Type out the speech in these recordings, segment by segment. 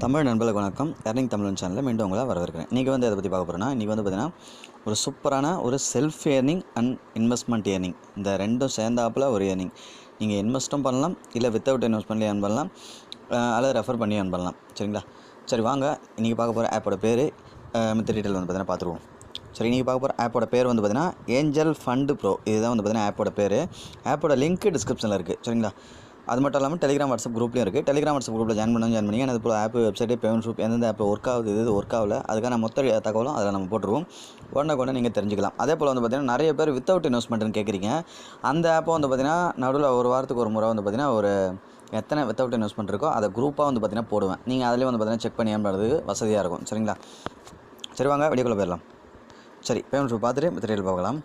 தமிழ் நண்பர்களுக்கு வணக்கம். எர்னிங் தமிழ் சேனலில் மீண்டும் உங்களை வரவேற்கிறேன். இன்றைக்கி எதை பற்றி பார்க்க போகிறேன்னா, இன்றைக்கி பார்த்திங்கன்னா ஒரு சூப்பரான ஒரு self earning and investment earning, இந்த ரெண்டும் சேர்ந்தாப்பில் ஒரு ஏர்னிங். நீங்கள் இன்வெஸ்ட்டும் பண்ணலாம், இல்லை வித்தவுட் இன்வெஸ்ட்மெண்ட்லேயே ஏர்ன் பண்ணலாம், அல்லது ரெஃபர் பண்ணி ஏர்ன் பண்ணலாம். சரிங்களா? சரி, வாங்க இன்றைக்கி பார்க்க போகிற ஆப்போட பேர் மித்த டீட்டெயில் பார்த்திங்கன்னா பார்த்துருவோம். சரி, இன்றைக்கி பார்க்க போகிற ஆப்போட பேர் பார்த்திங்கன்னா AngelFundPro. இதுதான் பார்த்திங்கன்னா ஆப்போட பேர். ஆப்போட லிங்க் டிஸ்கிரிப்ஷனில் இருக்குது. சரிங்களா? அது மட்டும் இல்லாமல் டெலிகிராம் வாட்ஸ்அப் குரூப்லையும் இருக்குது. டெலிகிராம் வாட்ஸ்அப் குரூப்பில் ஜாயின் பண்ணிங்க. அது போல் ஆப் வெப்சைட்டு பேமெண்ட் ஷூப் எந்தெந்த ஆப் ஒர்க் ஆகுது, இது ஒர்க் ஆகல, அதுக்கான மொத்த தகவலும் அதில் நம்ம போட்டுருவோம். உடனே நீங்கள் தெரிஞ்சுக்கலாம். அதே போல் பார்த்திங்கன்னா நிறைய பேர் வித்தவுட் இன்வெஸ்ட்மெண்ட்னு கேட்குறீங்க. அந்த ஆப்பை பார்த்திங்கன்னா நடுவில் ஒரு வாரத்துக்கு ஒரு முறை பார்த்திங்கன்னா ஒரு எத்தனை வித்தவுட் இன்வெஸ்ட்மெண்ட் இருக்கோ அதை குரூப்பாக பார்த்திங்கன்னா போடுவேன். நீங்கள் அதிலே பார்த்திங்கன்னா செக் பண்ணி ஏன் பண்ணுறதுக்கு வசதியாக இருக்கும். சரிங்களா? சரி, வாங்க வீடியோக்குள்ளே போயிடலாம். சரி, பேமெண்ட் ஷூப் பார்த்துட்டு மெத்தீரியல் பார்க்கலாம்.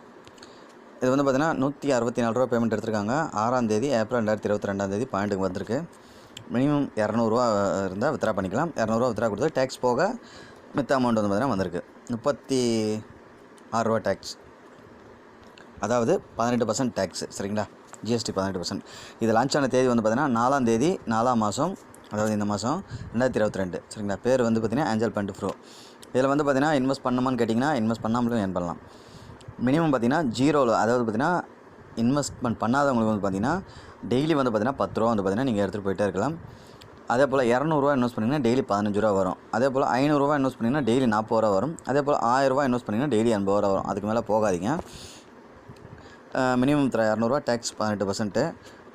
இது பார்த்திங்கன்னா 164 ரூபா பேமெண்ட் எடுத்திருக்காங்க. 6ஆம் தேதி ஏப்ரல் 2022 பாயிண்ட்டுக்கு வந்திருக்கு. மினிமம் 200 இருந்தால் வித்ரா பண்ணிக்கலாம். 200 வித்ரா கொடுத்து டேக்ஸ் போக மித்த அமௌண்ட் பார்த்திங்கன்னா வந்திருக்கு 36 ரூபா டேக்ஸ், அதாவது 18% டேக்ஸ். சரிங்களா? ஜிஎஸ்டி 18%. இது லான்ச் ஆன தேதி பார்த்திங்கன்னா 4ஆம் தேதி 4ஆம் மாதம், அதாவது இந்த மாதம் 2022. சரிங்களா? பேர் பார்த்திங்கன்னா AngelFundPro. இதில் பார்த்திங்கன்னா இன்வெஸ்ட் பண்ணணுமான்னு கேட்டிங்கன்னா இன்வெஸ்ட் பண்ணாமலும் ஏர்ன் பண்ணலாம். மினிமம் பார்த்திங்கன்னா ஜீரோவில், அதாவது பார்த்திங்கன்னா இன்வெஸ்ட்மெண்ட் பண்ணாதவங்களுக்கு பார்த்திங்கன்னா டெய்லி பார்த்திங்கன்னா 10 ரூபா பார்த்திங்கன்னா நீங்கள் எடுத்துகிட்டு போயிட்டே இருக்கலாம். அதே போல் 200 இன்வெஸ்ட் பண்ணிங்கன்னா டெய்லி 15 ரூபா வரும். அதே போல் 500 இன்வெஸ்ட் பண்ணிங்கன்னா டெய்லி 40 ரூபா வரும். அதே போல் 1000 இன்வெஸ்ட் பண்ணிங்கன்னா டெய்லி 80 ரூபா வரும். அதுக்கு மேலே போகாதீங்க. Minimum 200 tax 18%.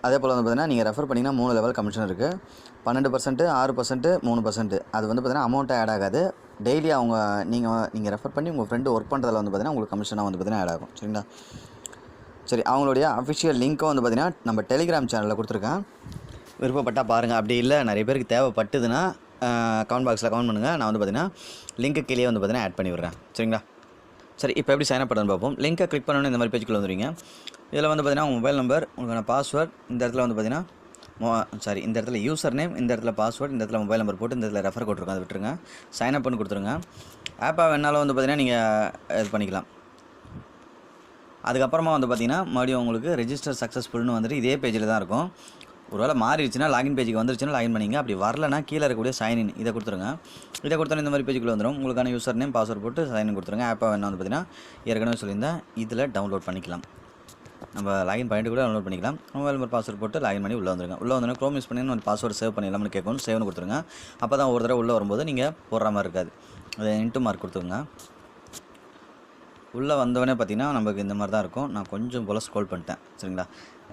அதே போல் பார்த்திங்கன்னா நீங்கள் ரெஃபர் பண்ணிங்கன்னா 3 லெவல் கமிஷன் இருக்குது. 12%, 6%, 3%. அது பார்த்திங்கன்னா அமௌண்ட்டாக ஆட் ஆகாது. டெய்லி நீங்கள் ரெஃபர் பண்ணி உங்கள் ஃப்ரெண்டு ஒர்க் பண்ணுறதுல பார்த்திங்கன்னா உங்களுக்கு கமிஷனாக பார்த்திங்கன்னா ஆட் ஆகும். சரிங்களா? சரி, அவங்களுடைய அஃபிஷியல் லிங்க்கும் பார்த்திங்கன்னா நம்ம டெலிகிராம் சேனலில் கொடுத்துருக்கேன். விருப்பப்பட்டால் பாருங்கள். அப்படி இல்லை நிறைய பேருக்கு தேவைப்பட்டுதுன்னா கமெண்ட் பாக்ஸில் கமெண்ட் பண்ணுங்கள். நான் பார்த்திங்கன்னா லிங்க்கு கீழே பார்த்திங்கன்னா ஆட் பண்ணி விடுறேன். சரிங்களா? சரி, இப்போ எப்படி சைன் அப் பண்ணுன்னு பார்ப்போம். லிங்க்கை கிளிக் பண்ணணும், இந்த மாதிரி பேஜுக்குள்ள வந்துடுவீங்க. இதில் பார்த்திங்கன்னா உங்கள் மொபைல் நம்பர், உங்களுக்கான பாஸ்வேர்ட், இந்த இடத்துல பார்த்திங்கன்னா இந்த இடத்துல யூசர் நேம், இந்த இடத்துல பாஸ்வேர்ட், இந்த இடத்துல மொபைல் நம்பர் போட்டு இந்த இடத்துல ரெஃபர் கோட் இருக்கும், அதை விட்டுருங்க. சைன் அப் பண்ணி கொடுத்துருங்க. ஆப்பாக வேணாலும் பார்த்திங்கன்னா நீங்கள் இது பண்ணிக்கலாம். அதுக்கப்புறமா பார்த்திங்கன்னா மறுபடியும் உங்களுக்கு ரெஜிஸ்டர் சக்ஸஸ்ஃபுல்னு வந்துட்டு இதே பேஜில் தான் இருக்கும். ஒருவேளை மாறிடுச்சுன்னா லாகின் பேஜுக்கு வந்துருச்சுன்னா லாகின் பண்ணிங்க. அப்படி வரலன்னா கீழே இருக்கக்கூடிய சைன்இன் இதை கொடுத்துருங்க. இதை கொடுத்தோன்னே இந்த மாதிரி பேஜுக்குள்ளே வந்துடும். உங்களுக்கான யூசர் நேம் பாஸ்வேர்ட் போட்டு சைன்இன் கொடுத்துருங்க. ஆப்பாக வேணால் பார்த்திங்கன்னா ஏற்கனவே சொல்லியிருந்தேன், இதில் டவுன்லோட் பண்ணிக்கலாம். நம்ம லாகின் பண்ணிட்டு கூட டவுன்லோட் பண்ணிக்கலாம். மொபைல் நம்பர் பாஸ்வேர்ட் போட்டு லாகின் பண்ணி உள்ளே வந்துருங்க. உள்ளே வந்தோடனே க்ரோம் யூஸ் பண்ணி ஒரு பாஸ்வேர்டு சேவ் பண்ணிடலாம்னு கேட்கணும். சேவ்னு கொடுத்துருங்க. அப்போ தான் ஒரு தடவை உள்ளே வரும்போது நீங்கள் போடுற மாதிரி இருக்காது. அதை இன்ட்டு மார்க் கொடுத்துருங்க. உள்ளே வந்தோடனே பார்த்திங்கன்னா நமக்கு இந்த மாதிரி தான் இருக்கும். நான் கொஞ்சம் போல் ஸ்க்ரோல் பண்ணிட்டேன். சரிங்களா?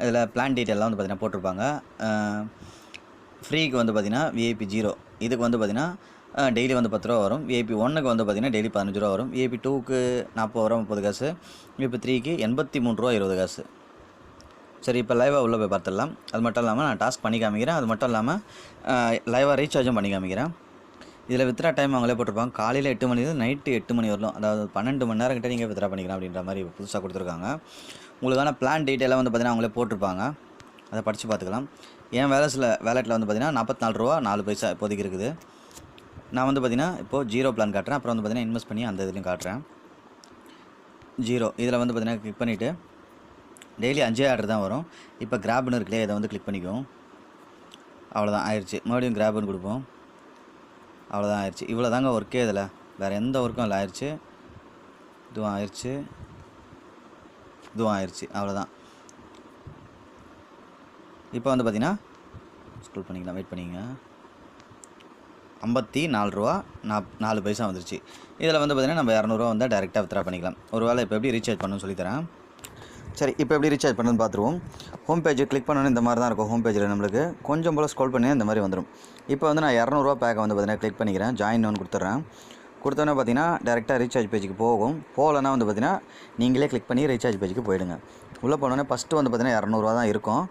இதில் பிளான் டீட்டெயிலாம் பார்த்திங்கன்னா போட்டிருப்பாங்க. ஃப்ரீக்கு பார்த்திங்கன்னா VIP 0 இதுக்கு பார்த்திங்கன்னா டெய்லி 10 ரூபா வரும். VIP 1க்கு பார்த்திங்கன்னா டெய்லி 15 ரூபா வரும். VIP 2க்கு 40 ரூபா 30 காசு. VIP 3க்கு 83 ரூபா 20 காசு. சரி, இப்போ லைவாக உள்ளே போய் பார்த்துடலாம். அது மட்டும் இல்லாமல் நான் டாஸ்க் பண்ணி காமிக்கிறேன். அது மட்டும் இல்லாமல் லைவாக ரீசார்ஜும் பண்ணி காமிக்கிறேன். இதில் வித்ரா டைம் அவங்களே போட்டிருப்பாங்க. காலையில் 8 மணி நைட்டு 8 மணி வரலாம், அதாவது 12 மணி நேரம் கிட்டே நீங்கள் வித்ரா பண்ணிக்கலாம் அப்படின்ற மாதிரி புதுசாக கொடுத்துருக்காங்க. உங்களுக்கான பிளான் டீட்டெயிலாக பார்த்திங்கன்னா அவங்களே போட்டிருப்பாங்க. அதை படித்து பார்த்துக்கலாம். என் வேலெட்டில் பார்த்திங்கன்னா 44 ரூபா 4 பைசா இப்போதைக்கு இருக்குது. நான் பார்த்திங்கன்னா இப்போது 0 பிளான் காட்டுறேன். அப்புறம் பார்த்திங்கன்னா இன்வெஸ்ட் பண்ணி அந்த இதுலையும் காட்டுறேன். 0 இதில் பார்த்திங்கன்னா கிளிக் பண்ணிவிட்டு டெய்லி 5 ஆர்டர் தான் வரும். இப்போ கிராப்னு இருக்குல்லையே, இதை கிளிக் பண்ணிக்குவோம். அவ்வளோதான், ஆயிடுச்சு. மறுபடியும் கிராப்னு கொடுப்போம். அவ்வளோதான், ஆயிடுச்சு. இவ்வளோ தாங்க ஒர்க்கே. இதில் வேறு எந்த ஒர்க்கும் இல்லை. ஆயிடுச்சு, இதுவும் ஆயிடுச்சு, இதுவும் ஆயிடுச்சு. அவ்வளோதான். இப்போ பார்த்திங்கன்னா ஸ்க்ரோல் பண்ணிக்கலாம், வெயிட் பண்ணிங்க. 54 ரூபா 4 பைசா வந்துருச்சு. இதில் பார்த்திங்கன்னா நம்ம 200 வந்தால் டேரெக்டாக வித்ரா பண்ணிக்கலாம். ஒரு வேளை இப்போ எப்படி ரீசார்ஜ் பண்ணணும்னு சொல்லித்தரேன். சரி, இப்போ எப்படி ரீசார்ஜ் பண்ணணும்னு பார்த்துருவோம். ஹோம் பேஜ் கிளிக் பண்ணணும். இந்த மாதிரி தான் இருக்கும். ஹோம் பேஜில் நம்மளுக்கு கொஞ்சம் போல் ஸ்க்ரோல் பண்ணி இந்த மாதிரி வந்துடும். இப்போ நான் 200 பேக்கை பார்த்திங்கன்னா கிளிக் பண்ணிக்கிறேன். ஜாயின் ஒன்று கொடுத்துட்றேன். கொடுத்தோன்னே பார்த்திங்கன்னா டேரெக்டாக ரீசார்ஜ் பேஜுக்கு போகும். போகலன்னா பார்த்திங்கன்னா நீங்களே கிளிக் பண்ணி ரீசார்ஜ் பேஜுக்கு போயிடுங்க. உள்ளே போனோடனே ஃபஸ்ட்டு பார்த்திங்கன்னா 200 தான் இருக்கும்.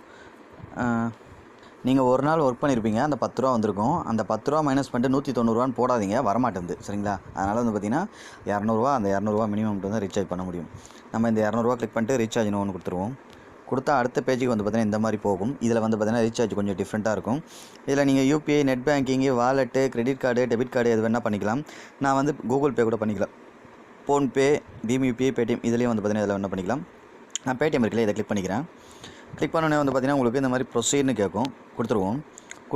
நீங்கள் ஒரு நாள் ஒர்க் பண்ணியிருப்பீங்க, அந்த 10 ரூபா வந்திருக்கும். அந்த 10 ரூபா மைனஸ் பண்ணிட்டு 190 போடாதீங்க, வரமாட்டேங்குது. சரிங்களா? அதனால் பார்த்திங்கன்னா 200 அந்த 200 மினிமம் ரீசார்ஜ் பண்ண முடியும். நம்ம இந்த 200 கிளிக் பண்ணிட்டு ரீசார்ஜ் ஒன்று கொடுத்துருவோம். கொடுத்தா அடுத்த பேஜுக்கு பார்த்திங்கன்னா இந்த மாதிரி போகும். இதில் பார்த்திங்கன்னா ரீசார்ஜ் கொஞ்சம் டிஃப்ரெண்ட்டாக இருக்கும். இதில் நீங்கள் UPI, net banking, wallet, credit card, debit card எது வேணால் பண்ணிக்கலாம். நான் கூகுள் பே கூட பண்ணிக்கலாம். ஃபோன்பே, பீம் UPI, Paytm இதுலேயும் பார்த்திங்கன்னா இதில் வேணால் பண்ணிக்கலாம். நான் Paytm இருக்குல்ல, இதை கிளிக் பண்ணிக்கிறேன். கிளிக் பண்ணோன்னே பார்த்திங்கன்னா உங்களுக்கு இந்த மாதிரி ப்ரொசீட்னு கேட்கும். கொடுத்துருவோம்.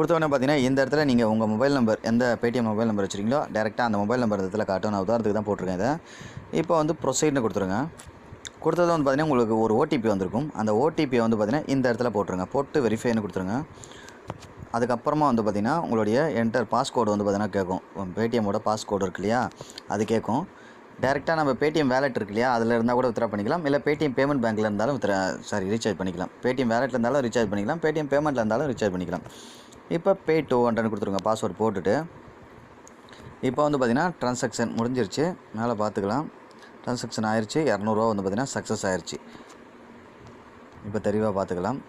கொடுத்தோன்னே பார்த்தீங்கன்னா இந்த இடத்துல நீங்கள் உங்கள் மொபைல் நம்பர் எந்த பேடிஎம் மொபைல் நம்பர் வச்சுருக்கீங்களோ டேரெக்டாக அந்த மொபைல் நம்பர் இடத்துல காட்டும். நான் உதாரணத்துக்கு தான் போட்டிருக்கேன் இதை. இப்போ வந்து ப்ரொசீட்னு கொடுத்துருங்க. கொடுத்தது வந்து பார்த்தீங்கன்னா உங்களுக்கு ஒரு ஓடிபி வந்திருக்கும். அந்த ஓடிபியை வந்து பார்த்தீங்கன்னா இந்த இடத்துல போட்டுருங்க. போட்டு வெரிஃபைன்னு கொடுத்துருங்க. அதுக்கப்புறமா வந்து பார்த்திங்கன்னா உங்களுடைய என்டர் பாஸ்கோடு வந்து பார்த்திங்கன்னா கேட்கும். பேடிஎம்மோட பாஸ்கோடு இருக்கு இல்லையா, அது கேட்கும். டேரெக்டாக நம்ம பேடிஎம் வேலெட் இருக்கு இல்லையா, அதில் இருந்தால் கூட வித்ரா பண்ணிக்கலாம். இல்லை பேடிஎம் பேமெண்ட் பேங்க்கில் இருந்தாலும் ரீசார்ஜ் பண்ணிக்கலாம். பேடிஎம் வேலெட்டில் இருந்தாலும் ரீசார்ஜ் பண்ணிக்கலாம். பேடிஎம் பேமெண்ட்டில் இருந்தாலும் ரீசார்ஜ் பண்ணிக்கலாம். இப்போ பே 200 கொடுத்துருங்க. பாஸ்வேர்டு போட்டுட்டு இப்போ வந்து பார்த்திங்கன்னா ட்ரான்சாக்ஷன் முடிஞ்சிருச்சு. மேலே பார்த்துக்கலாம். ட்ரான்சாக்ஷன் ஆயிடுச்சு. 200 ரூபா வந்து பார்த்திங்கன்னா சக்ஸஸ் ஆயிடுச்சு. இப்போ தெளிவாக பார்த்துக்கலாம்.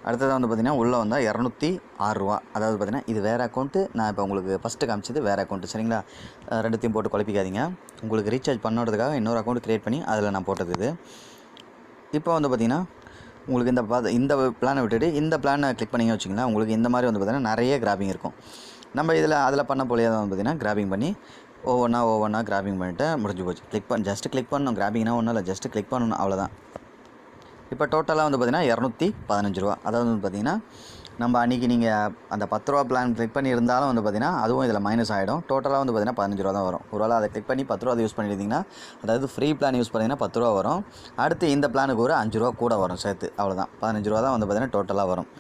அடுத்ததாக வந்து பார்த்திங்கன்னா உள்ளே வந்தால் 206 ரூபா. அதாவது பார்த்திங்கன்னா இது வேறு அக்கௌண்ட்டு. நான் இப்போ உங்களுக்கு ஃபஸ்ட்டு காமிச்சது வேறு அக்கௌண்ட்டு. சரிங்களா, ரெண்டுத்தையும் போட்டு குழப்பிக்காதீங்க. உங்களுக்கு ரீசார்ஜ் பண்ணுறதுக்காக இன்னொரு அக்கௌண்ட் க்ரியேட் பண்ணி அதில் நான் போட்டது இது. இப்போ வந்து பார்த்திங்கன்னா உங்களுக்கு இந்த பிளானை விட்டுட்டு இந்த பிளானை கிளிக் பண்ணிங்க வச்சிங்கன்னா உங்களுக்கு இந்த மாதிரி வந்து பார்த்திங்கன்னா நிறைய கிராபிங் இருக்கும். நம்ம அதில் பண்ண போலியே தான் வந்து பார்த்திங்கன்னா கிராபிங் பண்ணி ஒவ்வொன்றா கிராபிங் பண்ணிவிட்டு முடிஞ்சு போச்சு. ஜஸ்ட்டு கிளிக் பண்ணணும். கிராபிங்னா ஒன்றும் இல்லை, ஜஸ்ட்டு கிளிக் பண்ணணும், அவ்வளோதான். இப்போ டோட்டலாக வந்து பார்த்திங்கன்னா 215 ரூபா. அதாவது வந்து பார்த்திங்கன்னா நம்ம அன்றைக்கி நீங்கள் அந்த 10 ரூபா பிளான் கிளிக் பண்ணி இருந்தாலும் வந்து பார்த்திங்கன்னா அதுவும் இதில் மைனஸ் ஆகிடும். டோட்டலாக வந்து பார்த்திங்கன்னா 15 ரூபா தான் வரும். ஒருவேளை அதை கிளிக் பண்ணி 10 ரூபா யூஸ் பண்ணியிருந்தீங்கன்னா, அதாவது ஃப்ரீ பிளான் யூஸ் பண்ணிங்கன்னா 10 ரூபா வரும். அடுத்து இந்த பிளானுக்கு ஒரு 5 ரூபா கூட வரும் சேர்த்து. அவ்வளோதான், 15 ரூபா தான் வந்து பார்த்திங்கன்னா டோட்டலாக வரும்.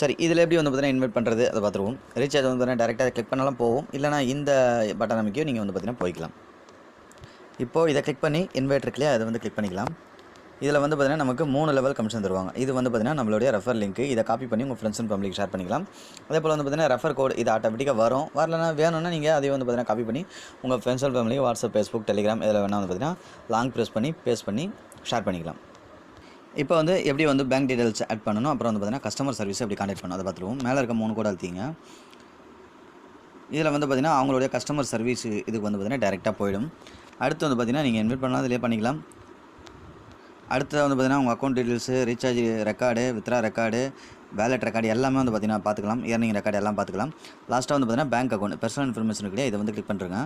சரி, இதில் எப்படி வந்து பார்த்திங்கன்னா இன்வைட் பண்ணுறது அதை பார்த்துருவோம். ரீசார்ஜ் வந்து பார்த்திங்கன்னா டேரெக்டாக கிளிக் பண்ணாலும் போகும். இல்லைனா இந்த பட்டன் அமைக்கையும் நீங்கள் வந்து பார்த்திங்கன்னா போய்க்கலாம். இப்போது இதை கிளிக் பண்ணி இன்வைட் இருக்கு இல்லையா, அதை வந்து கிளிக் பண்ணிக்கலாம். இதில் வந்து பார்த்திங்கன்னா நமக்கு 3 லெவல் கமிஷன் தருவாங்க. இது வந்து பார்த்திங்கன்னா நம்மளுடைய ரெஃபர் லிங்க். இதை காப்பி பண்ணி உங்கள் ஃப்ரெண்ட்ஸ் அண்ட் ஃபேமிலிக்கு ஷேர் பண்ணிக்கலாம். அதே போல் வந்து பார்த்திங்கன்னா ரெஃபர் கோட் இது ஆட்டோமேட்டிக்காக வரும். வரலன்னா வேணும்னா நீங்கள் அதையும் வந்து பார்த்திங்கன்னா காப்பி பண்ணி உங்கள் friends and family WhatsApp, Facebook, Telegram இதில் வேணால் வந்து பார்த்திங்கன்னா லாங் பேஸ்ட் பண்ணி ஷேர் பண்ணிக்கலாம். இப்போ வந்து எப்படி வந்து பேங்க் டீடைல்ஸ் ஆட் பண்ணணும், அப்புறம் வந்து பார்த்திங்கன்னா கஸ்டமர் சர்வீஸ் எப்படி கான்டாக்ட் பண்ணணும் அதை பார்த்துருவோம். மேலே இருக்க 3 கோட் அழுத்திங்க. இதில் வந்து பார்த்திங்கன்னா அவங்களுடைய கஸ்டமர் சர்வீஸ் இதுக்கு வந்து பார்த்திங்கன்னா டேரெக்டாக போயிடும். அடுத்து வந்து பார்த்திங்கன்னா நீங்கள் இன்வைட் பண்ணால் அதிலே பண்ணிக்கலாம். அடுத்தது வந்து பார்த்திங்கன்னா உங்கள் account details, recharge record, withdraw record, wallet record எல்லாமே வந்து பார்த்திங்கன்னா பார்த்துக்கலாம். ஏர்னிங் ரெக்கார்டு எல்லாம் பார்த்துக்கலாம். லாஸ்ட்டாக வந்து பார்த்திங்கன்னா பேங்க் அக்கௌண்ட் பர்சனல் இன்ஃபர்மேஷன் இருக்கு, இதை வந்து கிளிக் பண்ணுறேங்க.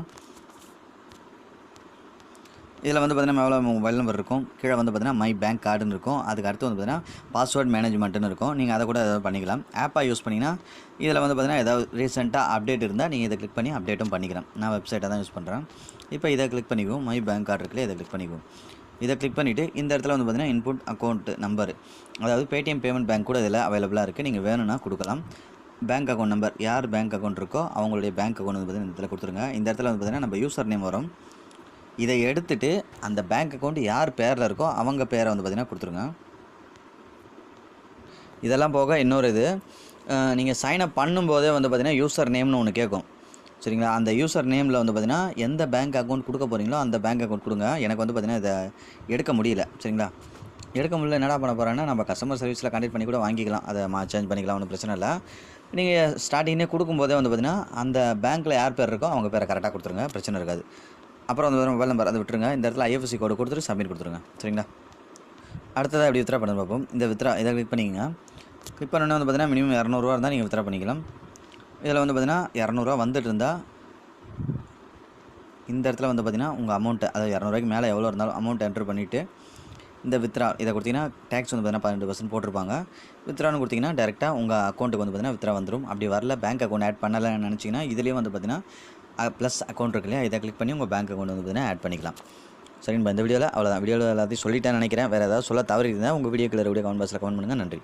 இதில் வந்து பார்த்திங்கன்னா எவ்வளோ மொபைல் நம்பர் இருக்கும். கீழே வந்து பார்த்திங்கன்னா மை பேங்க் கார்டுன்னு இருக்கும். அதுக்கு அடுத்து வந்து பார்த்திங்கன்னா பாஸ்வேர்ட் மேனேஜ்மெண்ட்டுன்னு இருக்கும். நீங்கள் அதை கூட ஏதாவது பண்ணிக்கலாம். ஆப்பாக யூஸ் பண்ணிங்கன்னா இதில் வந்து பார்த்திங்கன்னா ஏதாவது ரீசெண்டாக அப்டேட் இருந்தால் நீங்கள் இதை கிளிக் பண்ணி அப்டேட்டும் பண்ணிக்கலாம். நான் வெப்சைட்டை தான் யூஸ் பண்ணுறேன். இப்போ இதை கிளிக் பண்ணிக்குவோம். மை பேங்க் கார்டு இருக்குல்ல, இதை கிளிக் பண்ணிக்குவோம். இதை கிளிக் பண்ணிவிட்டு இந்த இடத்துல வந்து பார்த்திங்கன்னா இன்புட் அக்கௌண்ட் நம்பர், அதாவது பேடிஎம் பேமெண்ட் பேங்க் கூட இதில் அவைலபிளாக இருக்குது. நீங்கள் வேணும்னா கொடுக்கலாம். பேங்க் அக்கௌண்ட் நம்பர், யார் பேங்க் அக்கௌண்ட் இருக்கோ அவங்களுடைய பேங்க் அக்கௌண்ட் வந்து பார்த்திங்கன்னா இந்த இடத்துல கொடுத்துருங்க. இந்த இடத்துல வந்து பார்த்திங்கன்னா நம்ம யூசர் நேம் வரும். இதை எடுத்துகிட்டு அந்த பேங்க் அக்கௌண்ட் யார் பேரில் இருக்கோ அவங்க பேரை வந்து பார்த்திங்கன்னா கொடுத்துருங்க. இதெல்லாம் போக இன்னொரு இது, நீங்கள் சைன்அப் பண்ணும்போதே வந்து பார்த்திங்கன்னா யூசர் நேம்னு ஒன்று கேட்கும். சரிங்களா, அந்த யூசர் நேமில் வந்து பார்த்திங்கன்னா எந்த பேங்க் அக்கௌண்ட் கொடுக்க போகிறீங்களோ அந்த பேங்க் அக்கௌண்ட் கொடுங்க. எனக்கு வந்து பார்த்திங்கன்னா இதை எடுக்க முடியல. சரிங்களா, எடுக்க முடியல என்னடா பண்ண போகிறேன்னா நம்ம கஸ்டமர் சர்வீஸில் கான்டாக்ட் பண்ணி கூட வாங்கிக்கலாம். அதை சேஞ்ச் பண்ணிக்கலாம், ஒன்றும் பிரச்சனை இல்லை. நீங்கள் ஸ்டார்டிங்கே கொடுக்கும்போதே வந்து பார்த்திங்கன்னா அந்த பேங்க்கில் யார் பேர் இருக்கோ அவங்க பேரை கரெக்டாக கொடுத்துருங்க, பிரச்சனை இருக்காது. அப்புறம் வந்து மொபைல் நம்பர் அதை விட்டுருங்க. இந்த இடத்துல ஐஎஃப்எஸ்சி கோடு கொடுத்துட்டு சப்மிட் கொடுத்துருங்க. சரிங்களா, அடுத்ததாக எப்படி வித்ரா பண்ண பார்ப்போம். இந்த வித்ரா இதை கிளிக் பண்ணிக்கங்க. கிளிக் பண்ணோன்னே வந்து பார்த்திங்கன்னா மினிமம் 200 ரூபா இருந்தால் நீங்கள் வித்ரா பண்ணிக்கலாம். இதில் வந்து பார்த்திங்கன்னா 200 ரூபா வந்துட்டு இருந்தால் இந்த இடத்துல வந்து பார்த்திங்கன்னா உங்கள் அமௌண்ட்டு, அதாவது 200 ரூபாய்க்கு மேலே எவ்வளோ இருந்தாலும் அமௌண்ட் என்ட்ரு பண்ணிவிட்டு இந்த வித்ரா இதை கொடுத்திங்கன்னா டேக்ஸ் வந்து பார்த்திங்கன்னா 12% போட்டிருப்பாங்க. வித்ரான்னு கொடுத்திங்கன்னா டேரெக்டாக உங்கள் அக்கௌண்ட்டுக்கு வந்து பார்த்திங்கன்னா வித்ரா வந்துடும். அப்படி வரல பேங்க் அக்கௌண்ட் ஆட் பண்ணலைன்னு நினச்சிங்கன்னா இதுலேயும் வந்து பார்த்திங்கன்னா ப்ளஸ் அக்கௌண்ட் இருக்கு இல்லையா, இதை கிளிக் பண்ணி உங்கள் பேங்க் அக்கௌண்ட் வந்து பார்த்திங்கன்னா ஆட் பண்ணிக்கலாம். சரிங்க, இந்த வீடியோவில் அவ்வளோதான். வீடியோவில் எல்லாத்தையும் சொல்லிட்டேன்னு நினைக்கிறேன். வேறு ஏதாவது சொல்ல தவறி இருந்தால் உங்கள் வீடியோ கீழே கமெண்ட் பாக்ஸில் கமெண்ட் பண்ணுங்கள். நன்றி.